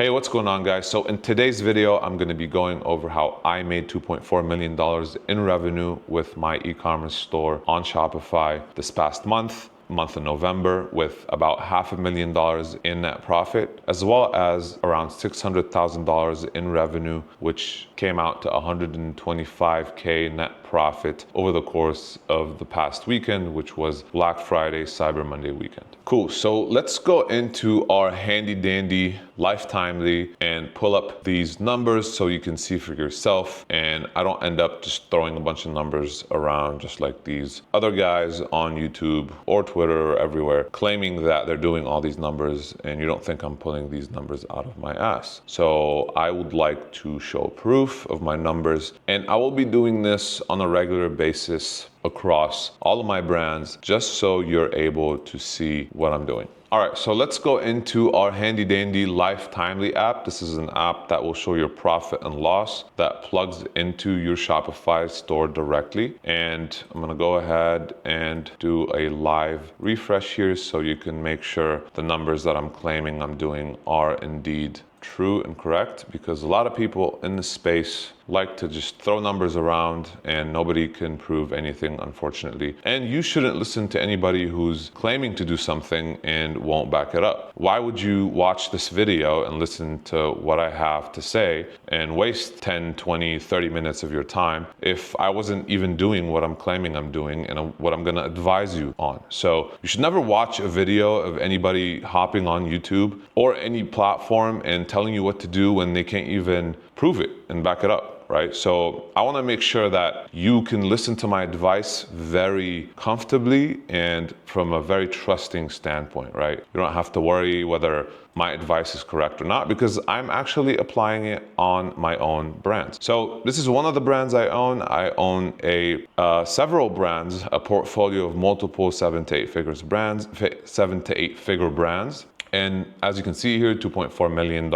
Hey, what's going on, guys? So in today's video, I'm going to be going over how I made $2.4 million in revenue with my e-commerce store on Shopify this past month of November, with about $500,000 in net profit, as well as around $600,000 in revenue, which came out to $125K net profit over the course of the past weekend, which was Black Friday, Cyber Monday weekend. Cool, so let's go into our handy dandy Lifetimely and pull up these numbers so you can see for yourself, and I don't end up just throwing a bunch of numbers around just like these other guys on YouTube or Twitter or everywhere claiming that they're doing all these numbers, and you don't think I'm pulling these numbers out of my ass. So I would like to show proof of my numbers, and I will be doing this on a regular basis across all of my brands just so you're able to see what I'm doing. All right, so let's go into our handy dandy Lifetimely app. This is an app that will show your profit and loss that plugs into your Shopify store directly. And I'm gonna go ahead and do a live refresh here so you can make sure the numbers that I'm claiming I'm doing are indeed true and correct, because a lot of people in this space like to just throw numbers around and nobody can prove anything, unfortunately. And you shouldn't listen to anybody who's claiming to do something and won't back it up. Why would you watch this video and listen to what I have to say and waste 10, 20, 30 minutes of your time if I wasn't even doing what I'm claiming I'm doing and what I'm gonna advise you on? So you should never watch a video of anybody hopping on YouTube or any platform and telling you what to do when they can't even prove it and back it up. Right? So I want to make sure that you can listen to my advice very comfortably and from a very trusting standpoint, right? You don't have to worry whether my advice is correct or not, because I'm actually applying it on my own brands. So this is one of the brands I own. I own several brands, a portfolio of multiple 7 to 8 figure brands. And as you can see here, $2.4 million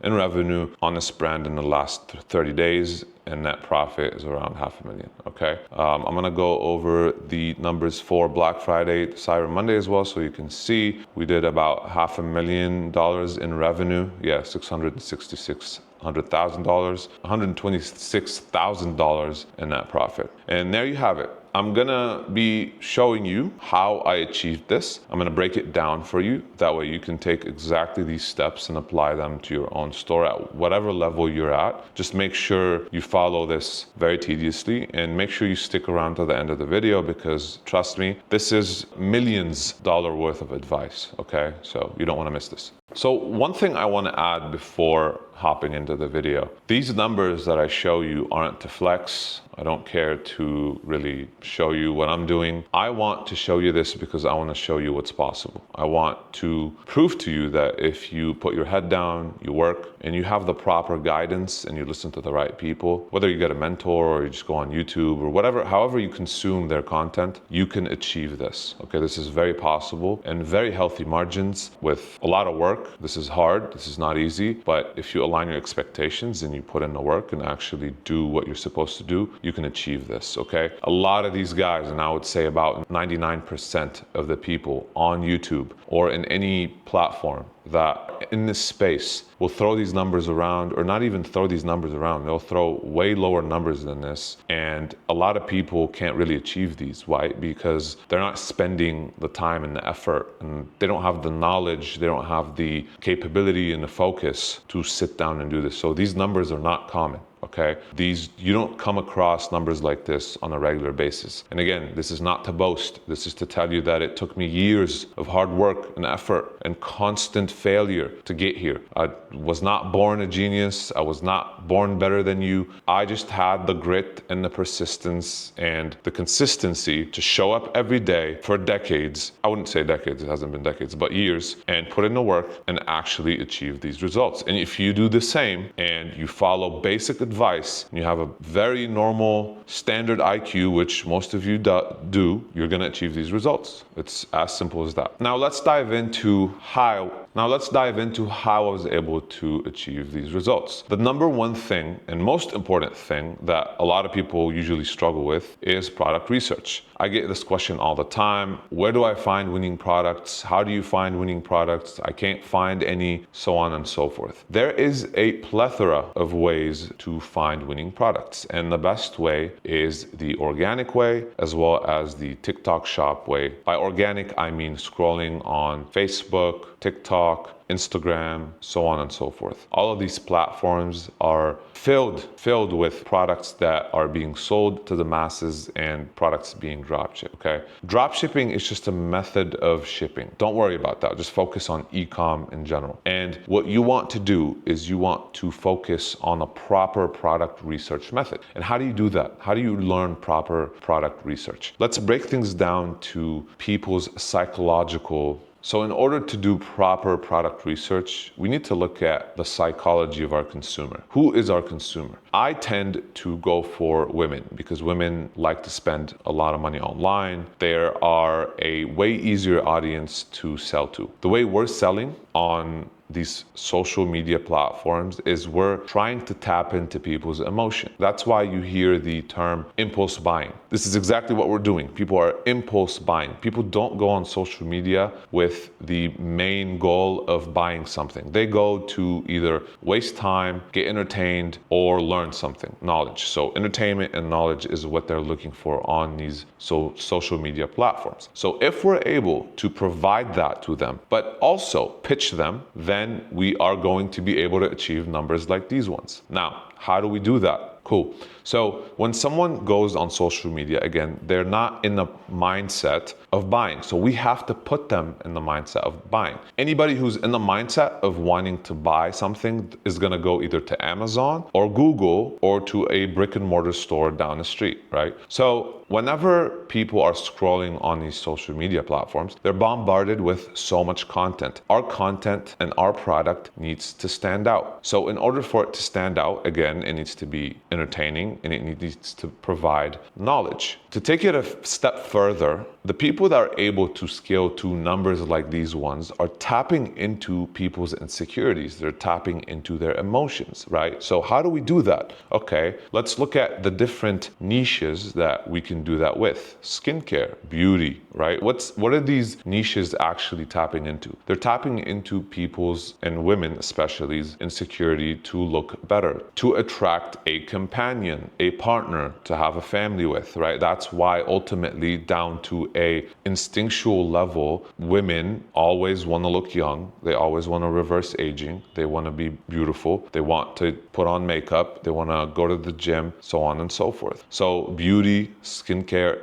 in revenue on this brand in the last 30 days, and net profit is around $500,000, okay? I'm gonna go over the numbers for Black Friday, Cyber Monday as well, so you can see we did about $500,000 in revenue. Yeah, $666,000, $126,000 in net profit. And there you have it. I'm gonna be showing you how I achieved this. I'm gonna break it down for you. That way you can take exactly these steps and apply them to your own store at whatever level you're at. Just make sure you follow this very tediously and make sure you stick around to the end of the video, because trust me, this is millions dollar worth of advice, okay? So you don't wanna miss this. So one thing I wanna add before hopping into the video, these numbers that I show you aren't to flex. I don't care to really show you what I'm doing. I want to show you this because I want to show you what's possible. I want to prove to you that if you put your head down, you work, and you have the proper guidance and you listen to the right people, whether you get a mentor or you just go on YouTube or whatever, however you consume their content, you can achieve this. Okay, this is very possible and very healthy margins with a lot of work. This is hard, this is not easy, but if you align your expectations and you put in the work and actually do what you're supposed to do, you can achieve this, okay? A lot of these guys, and I would say about 99% of the people on YouTube or in any platform that in this space will throw these numbers around, or not even throw these numbers around. They'll throw way lower numbers than this. And a lot of people can't really achieve these. Why? Because they're not spending the time and the effort, and they don't have the knowledge, they don't have the capability and the focus to sit down and do this. So these numbers are not common. Okay, you don't come across numbers like this on a regular basis. And again, this is not to boast. This is to tell you that it took me years of hard work and effort and constant failure to get here. I was not born a genius. I was not born better than you. I just had the grit and the persistence and the consistency to show up every day for decades. I wouldn't say decades, it hasn't been decades, but years, and put in the work and actually achieve these results. And if you do the same and you follow basic advice, and you have a very normal standard IQ, which most of you do, you're gonna achieve these results. It's as simple as that. Now let's dive into how Now let's dive into how I was able to achieve these results. The number one thing and most important thing that a lot of people usually struggle with is product research. I get this question all the time. Where do I find winning products? How do you find winning products? I can't find any, so on and so forth. There is a plethora of ways to find winning products, and the best way is the organic way as well as the TikTok shop way. By organic, I mean scrolling on Facebook, TikTok, Instagram, so on and so forth. All of these platforms are filled with products that are being sold to the masses and products being dropshipped, okay? Dropshipping is just a method of shipping. Don't worry about that. Just focus on e-com in general. And what you want to do is you want to focus on a proper product research method. And how do you do that? How do you learn proper product research? Let's break things down to people's psychological. So in order to do proper product research, we need to look at the psychology of our consumer. Who is our consumer? I tend to go for women because women like to spend a lot of money online. They are a way easier audience to sell to. The way we're selling on these social media platforms is we're trying to tap into people's emotion. That's why you hear the term impulse buying. This is exactly what we're doing. People are impulse buying. People don't go on social media with the main goal of buying something. They go to either waste time, get entertained, or learn something, knowledge. So entertainment and knowledge is what they're looking for on these social media platforms. So if we're able to provide that to them, but also pitch them, then we are going to be able to achieve numbers like these ones. Now, how do we do that? Cool. So when someone goes on social media, again, they're not in the mindset of buying. So we have to put them in the mindset of buying. Anybody who's in the mindset of wanting to buy something is going to go either to Amazon or Google or to a brick and mortar store down the street, right? So whenever people are scrolling on these social media platforms, they're bombarded with so much content. Our content and our product needs to stand out. So in order for it to stand out, again, it needs to be entertaining and it needs to provide knowledge. To take it a step further, the people that are able to scale to numbers like these ones are tapping into people's insecurities. They're tapping into their emotions, right? So how do we do that? Okay, let's look at the different niches that we can do that with. Skincare, beauty, right? What are these niches actually tapping into? They're tapping into people's, and women especially, insecurity to look better, to attract a companion, a partner to have a family with, right? That's why ultimately down to a instinctual level, women always want to look young. They always want to reverse aging. They want to be beautiful. They want to put on makeup. They want to go to the gym, so on and so forth. So beauty, skincare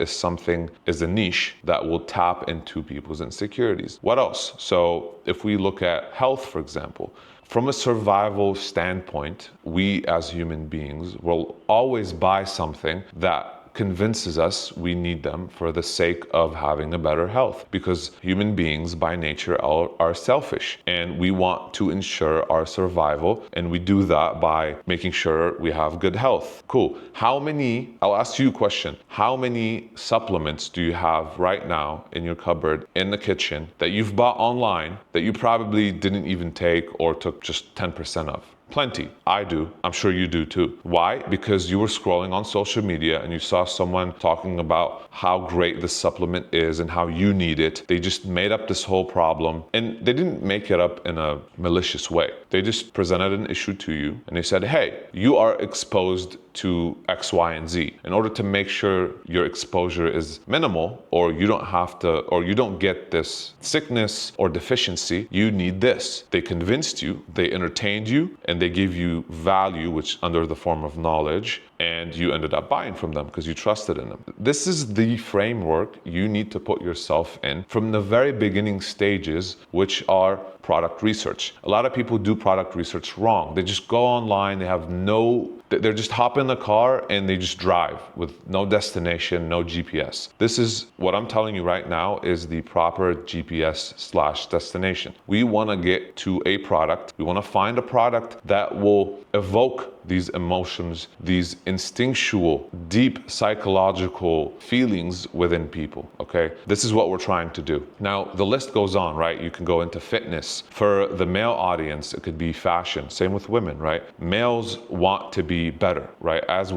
is a niche that will tap into people's insecurities. What else? So if we look at health, for example, from a survival standpoint, we as human beings will always buy something that convinces us we need them for the sake of having a better health, because human beings by nature are selfish and we want to ensure our survival, and we do that by making sure we have good health. Cool. I'll ask you a question. How many supplements do you have right now in your cupboard, in the kitchen, that you've bought online that you probably didn't even take or took just 10% of? Plenty. I do. I'm sure you do too. Why? Because you were scrolling on social media and you saw someone talking about how great this supplement is and how you need it. They just made up this whole problem, and they didn't make it up in a malicious way. They just presented an issue to you and they said, hey, you are exposed to X, Y, and Z. In order to make sure your exposure is minimal, or you don't get this sickness or deficiency, you need this. They convinced you, they entertained you, and they gave you value, which under the form of knowledge, and you ended up buying from them because you trusted in them. This is the framework you need to put yourself in from the very beginning stages, which are product research. A lot of people do product research wrong. They just go online, they have no They're just hop in the car and they just drive with no destination, no GPS. This is what I'm telling you right now is the proper GPS/destination. We want to get to a product. We want to find a product that will evoke these emotions, these instinctual, deep psychological feelings within people, okay? This is what we're trying to do. Now, the list goes on, right? You can go into fitness. For the male audience, it could be fashion. Same with women, right? Males want to be better, right? As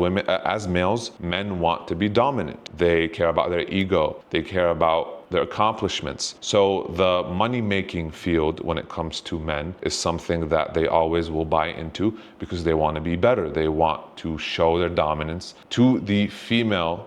males, men want to be dominant. They care about their ego. They care about their accomplishments. So the money-making field when it comes to men is something that they always will buy into because they want to be better. They want to show their dominance to the female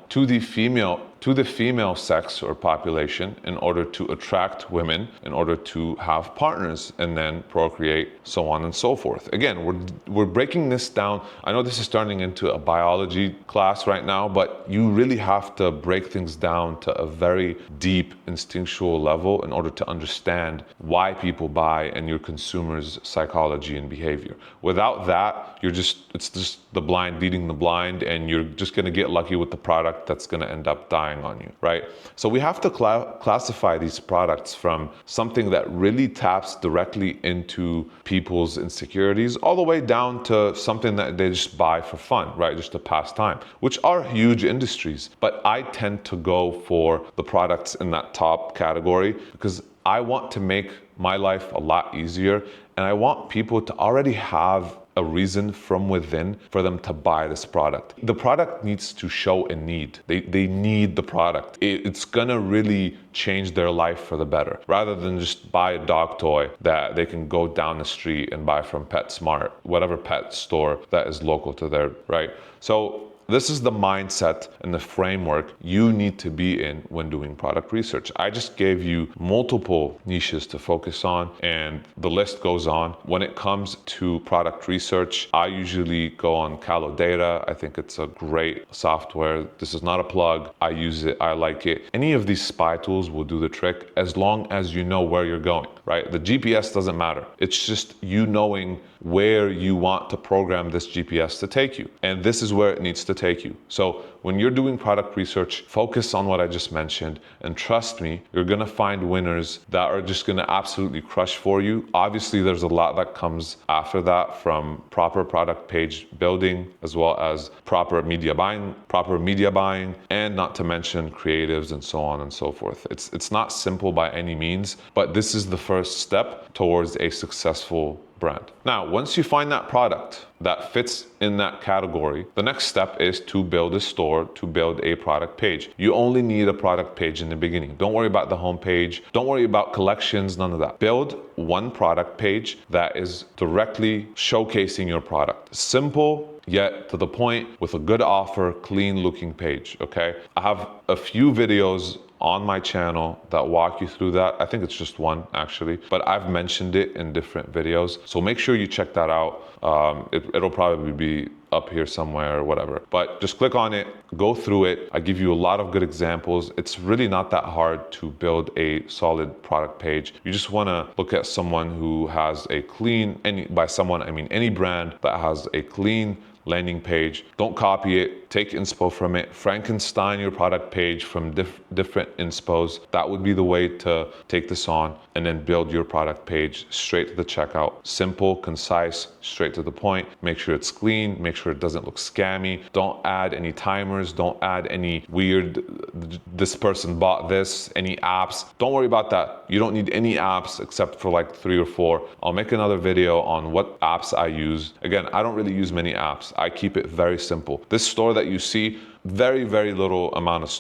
sex or population in order to attract women, in order to have partners and then procreate, so on and so forth. Again, we're breaking this down. I know this is turning into a biology class right now, but you really have to break things down to a very deep instinctual level in order to understand why people buy and your consumers' psychology and behavior. Without that, it's just the blind leading the blind, and you're just going to get lucky with the product that's going to end up dying on you, right? So we have to classify these products from something that really taps directly into people's insecurities all the way down to something that they just buy for fun, right? Just to pass time, which are huge industries. But I tend to go for the products in that top category because I want to make my life a lot easier, and I want people to already have a reason from within for them to buy this product. The product needs to show a need. They need the product. It's gonna really change their life for the better, rather than just buy a dog toy that they can go down the street and buy from PetSmart, whatever pet store that is local to there, right? So this is the mindset and the framework you need to be in when doing product research. I just gave you multiple niches to focus on, and the list goes on. When it comes to product research, I usually go on Calodata. I think it's a great software. This is not a plug. I use it. I like it. Any of these spy tools will do the trick as long as you know where you're going, right? The GPS doesn't matter. It's just you knowing where you want to program this GPS to take you. And this is where it needs to take you. So when you're doing product research, focus on what I just mentioned, and trust me, you're gonna find winners that are just gonna absolutely crush for you. Obviously, there's a lot that comes after that, from proper product page building, as well as proper media buying, and not to mention creatives and so on and so forth. It's not simple by any means, but this is the first step towards a successful brand. Now, once you find that product that fits in that category, the next step is to build a store, to build a product page. You only need a product page in the beginning. Don't worry about the home page. Don't worry about collections, none of that. Build one product page that is directly showcasing your product. Simple, yet to the point, with a good offer, clean looking page, okay? I have a few videos on my channel that walk you through that. I think it's just one actually, but I've mentioned it in different videos. So make sure you check that out. It'll probably be up here somewhere or whatever, but just click on it, go through it. I give you a lot of good examples. It's really not that hard to build a solid product page. You just wanna look at someone who has a clean, by someone, I mean any brand that has a clean landing page. Don't copy it, take inspo from it, Frankenstein your product page from different inspos. That would be the way to take this on, and then build your product page straight to the checkout. Simple, concise, straight to the point. Make sure it's clean, make sure it doesn't look scammy. Don't add any timers, don't add any weird, this person bought this, any apps. Don't worry about that. You don't need any apps except for like 3 or 4. I'll make another video on what apps I use. Again, I don't really use many apps. I keep it very simple. This store that you see, very little amount of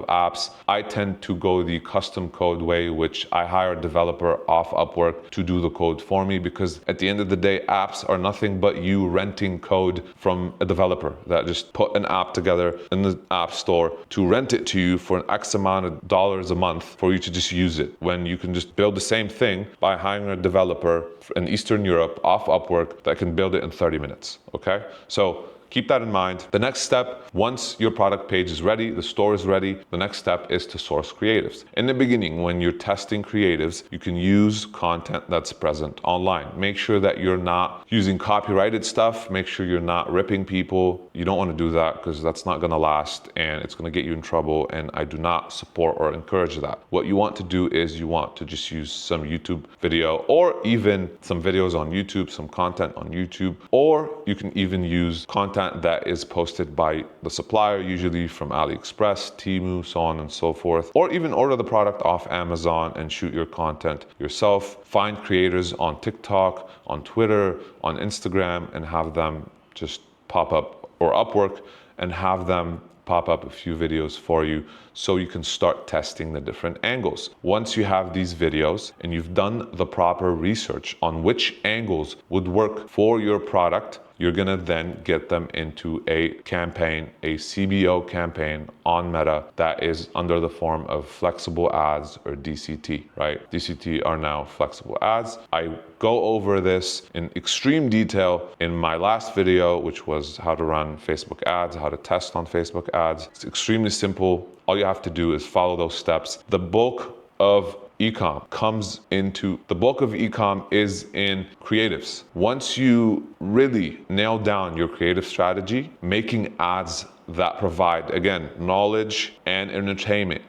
apps. I tend to go the custom code way, which I hire a developer off Upwork to do the code for me, because at the end of the day, apps are nothing but you renting code from a developer that just put an app together in the app store to rent it to you for an X amount of dollars a month for you to just use it, when you can just build the same thing by hiring a developer in Eastern Europe off Upwork that can build it in 30 minutes, okay? So keep that in mind. The next step, once your product page is ready, the store is ready, the next step is to source creatives. In the beginning, when you're testing creatives, you can use content that's present online. Make sure that you're not using copyrighted stuff. Make sure you're not ripping people. You don't want to do that because that's not going to last and it's going to get you in trouble. And I do not support or encourage that. What you want to do is you want to just use some YouTube video or even some videos on YouTube, some content on YouTube, or you can even use content that is posted by the supplier, usually from AliExpress, Temu, so on and so forth, or even order the product off Amazon and shoot your content yourself. Find creators on TikTok, on Twitter, on Instagram, and have them just pop up, or Upwork, and have them pop up a few videos for you so you can start testing the different angles. Once you have these videos and you've done the proper research on which angles would work for your product, you're gonna then get them into a campaign, a CBO campaign on Meta that is under the form of flexible ads, or DCT, right? DCT are now flexible ads. I go over this in extreme detail in my last video, which was how to run Facebook ads, how to test on Facebook ads. It's extremely simple. All you have to do is follow those steps. The bulk of e-com is in creatives. Once you really nail down your creative strategy, making ads that provide, again, knowledge and entertainment.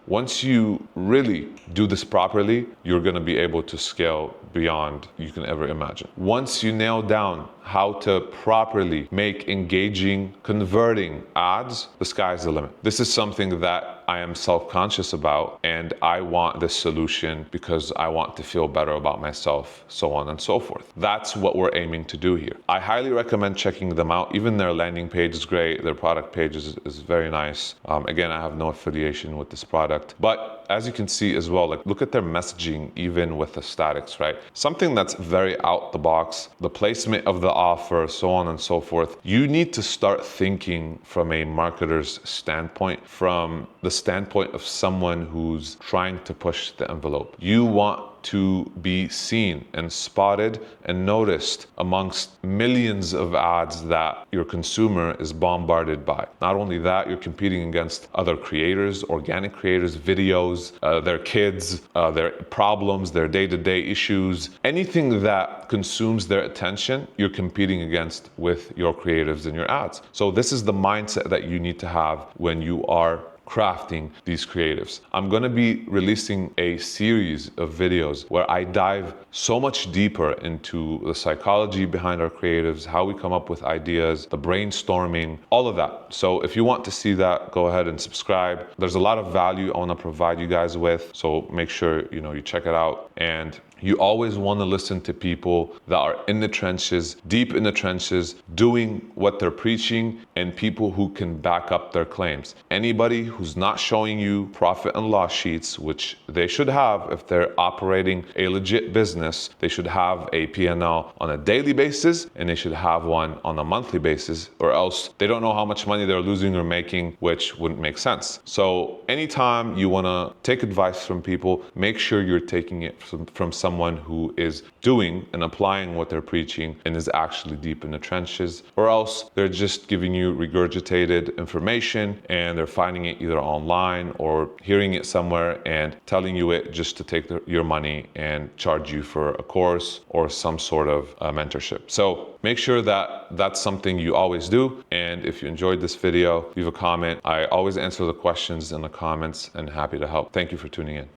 Once you really do this properly, you're gonna be able to scale beyond you can ever imagine. Once you nail down how to properly make engaging, converting ads, the sky's the limit. This is something that I am self-conscious about, and I want this solution because I want to feel better about myself, so on and so forth. That's what we're aiming to do here. I highly recommend checking them out. Even their landing page is great. Their product page is very nice. Again, I have no affiliation with this product, but as you can see as well, like, look at their messaging, even with the statics, right? Something that's very out the box, the placement of the offer, so on and so forth. You need to start thinking from a marketer's standpoint, from the standpoint of someone who's trying to push the envelope. You want to be seen and spotted and noticed amongst millions of ads that your consumer is bombarded by. Not only that, you're competing against other creators, organic creators, videos, their kids, their problems, their day-to-day issues. Anything that consumes their attention, you're competing against with your creatives and your ads. So this is the mindset that you need to have when you are crafting these creatives. I'm gonna be releasing a series of videos where I dive so much deeper into the psychology behind our creatives, how we come up with ideas, the brainstorming, all of that. So if you want to see that, go ahead and subscribe. There's a lot of value I wanna provide you guys with, so make sure you check it out. And you always want to listen to people that are in the trenches, deep in the trenches, doing what they're preaching, and people who can back up their claims. Anybody who's not showing you profit and loss sheets, which they should have if they're operating a legit business, they should have a P&L on a daily basis, and they should have one on a monthly basis, or else they don't know how much money they're losing or making, which wouldn't make sense. So anytime you want to take advice from people, make sure you're taking it from someone who is doing and applying what they're preaching and is actually deep in the trenches, or else they're just giving you regurgitated information and they're finding it either online or hearing it somewhere and telling you it just to take your money and charge you for a course or some sort of mentorship. So make sure that that's something you always do. And if you enjoyed this video, leave a comment. I always answer the questions in the comments and happy to help. Thank you for tuning in.